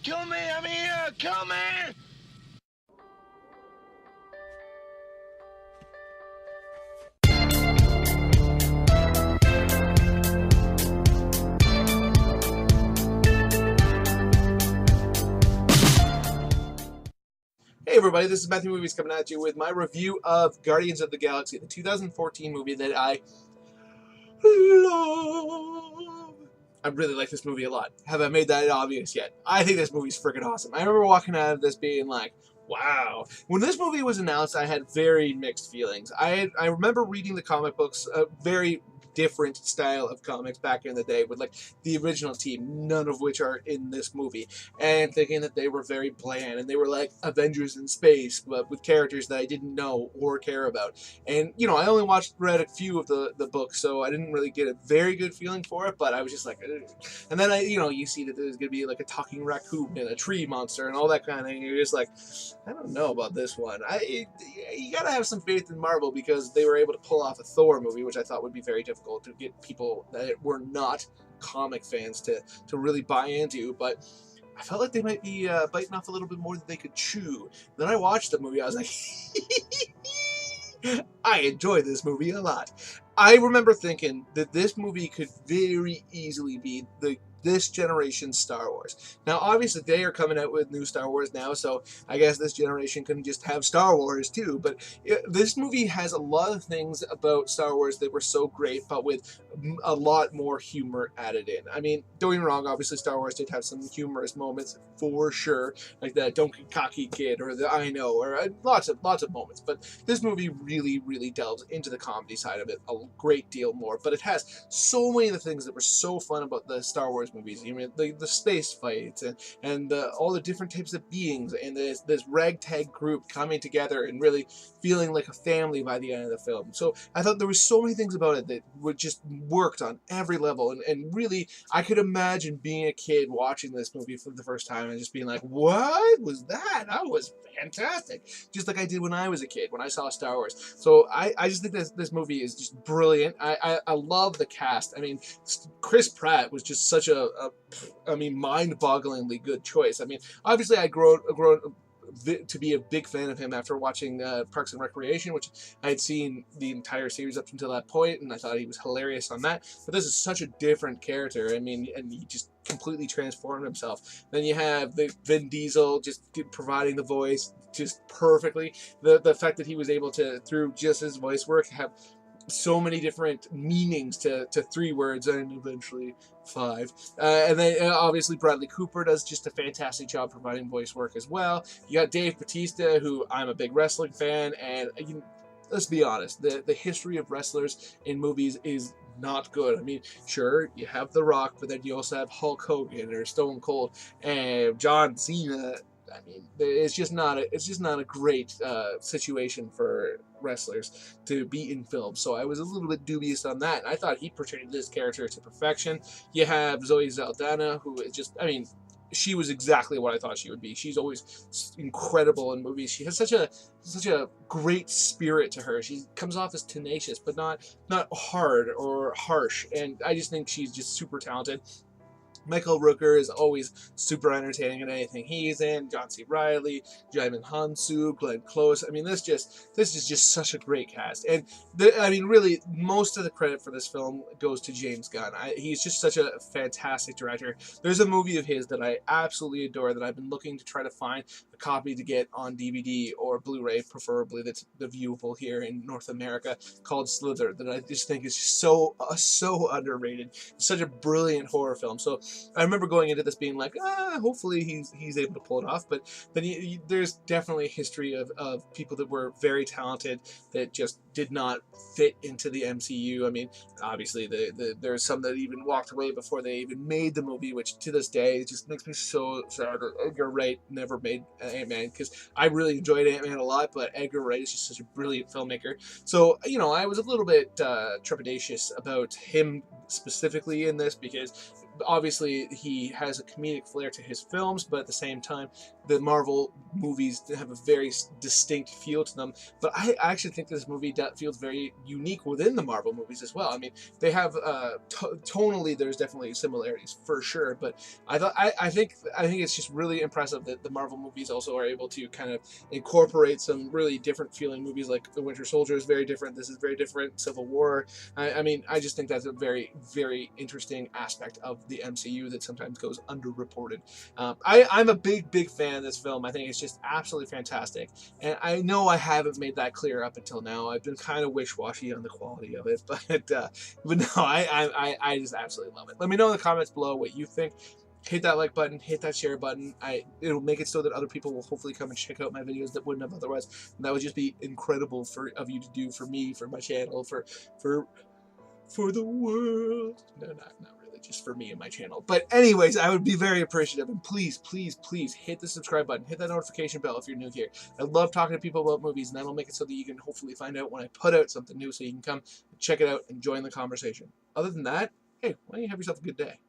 Kill me! I'm here! Kill me! Hey everybody, this is Matthew Movies coming at you with my review of Guardians of the Galaxy, the 2014 movie that I love. I really like this movie a lot. Have I made that obvious yet? I think this movie's freaking awesome. I remember walking out of this being like, wow. When this movie was announced, I had very mixed feelings. I remember reading the comic books, very different style of comics back in the day with like the original team, none of which are in this movie, and thinking that they were very bland and they were like Avengers in space but with characters that I didn't know or care about. And you know, I only read a few of the books, so I didn't really get a very good feeling for it, but I was just like, ugh. And then you see that there's gonna be like a talking raccoon and a tree monster and all that kind of thing. You're just like, I don't know about this one. You gotta have some faith in Marvel because they were able to pull off a Thor movie, which I thought would be very difficult to get people that were not comic fans to really buy into. But I felt like they might be biting off a little bit more than they could chew. Then I watched the movie. I was like, I enjoy this movie a lot. I remember thinking that this movie could very easily be this generation's Star Wars. Now, obviously, they are coming out with new Star Wars now, so I guess this generation can just have Star Wars too. But this movie has a lot of things about Star Wars that were so great, but with a lot more humor added in. I mean, don't get me wrong, obviously Star Wars did have some humorous moments for sure, like the Don't Get Cocky Kid or the I Know, or lots of moments. But this movie really, really delves into the comedy side of it a great deal more. But it has so many of the things that were so fun about the Star Wars movies. You mean the space fights and all the different types of beings and this ragtag group coming together and really feeling like a family by the end of the film. So I thought there were so many things about it that would just worked on every level, and really I could imagine being a kid watching this movie for the first time and just being like, what was that? That was fantastic, just like I did when I was a kid when I saw Star Wars. So I just think this movie is just brilliant. I love the cast. I mean, Chris Pratt was just such a mind-bogglingly good choice. I mean, obviously I grown to be a big fan of him after watching Parks and Recreation, which I had seen the entire series up until that point, and I thought he was hilarious on that. But this is such a different character. I mean, and he just completely transformed himself. Then you have the Vin Diesel just providing the voice just perfectly. The fact that he was able to, through just his voice work, have so many different meanings to 3 words and eventually 5. And then obviously Bradley Cooper does just a fantastic job providing voice work as well. You got Dave Bautista, who I'm a big wrestling fan, and let's be honest, the history of wrestlers in movies is not good. I mean, sure, you have The Rock, but then you also have Hulk Hogan or Stone Cold and John Cena. I mean, it's just not a great situation for wrestlers to be in film. So I was a little bit dubious on that. And I thought he portrayed this character to perfection. You have Zoe Saldana, who is just, I mean, she was exactly what I thought she would be. She's always incredible in movies. She has such a great spirit to her. She comes off as tenacious, but not hard or harsh. And I just think she's just super talented. Michael Rooker is always super entertaining in anything he's in. John C. Reilly, Jaimin Hansu, Glenn Close. I mean, this is just such a great cast. And I mean, really, most of the credit for this film goes to James Gunn. He's just such a fantastic director. There's a movie of his that I absolutely adore that I've been looking to try to find a copy to get on DVD or Blu-ray, preferably, that's viewable here in North America, called Slither, that I just think is so underrated. It's such a brilliant horror film. So I remember going into this being like, hopefully he's able to pull it off. But then there's definitely a history of people that were very talented that just did not fit into the MCU. I mean, obviously there's some that even walked away before they even made the movie, which to this day it just makes me so sad that Edgar Wright never made Ant-Man, because I really enjoyed Ant-Man a lot, but Edgar Wright is just such a brilliant filmmaker. So, I was a little bit trepidatious about him specifically in this, because obviously he has a comedic flair to his films, but at the same time, the Marvel movies have a very distinct feel to them. But I actually think this movie feels very unique within the Marvel movies as well. I mean, they have tonally, there's definitely similarities for sure, but I think it's just really impressive that the Marvel movies also are able to kind of incorporate some really different feeling movies. Like The Winter Soldier is very different. This is very different. Civil War. I mean, I just think that's a very, very interesting aspect of the MCU that sometimes goes underreported. I'm a big fan of this film. I think it's just absolutely fantastic, and I know I haven't made that clear up until now. I've been kind of wish-washy on the quality of it, but no, I just absolutely love it. Let me know in the comments below what you think. Hit that like button, hit that share button. It'll make it so that other people will hopefully come and check out my videos that wouldn't have otherwise. And that would just be incredible of you to do for me, for my channel, for the world. No, not really, just for me and my channel. But anyways, I would be very appreciative. And please, please, please hit the subscribe button, hit that notification bell if you're new here. I love talking to people about movies, and that'll make it so that you can hopefully find out when I put out something new, so you can come check it out and join the conversation. Other than that, hey, why don't you have yourself a good day?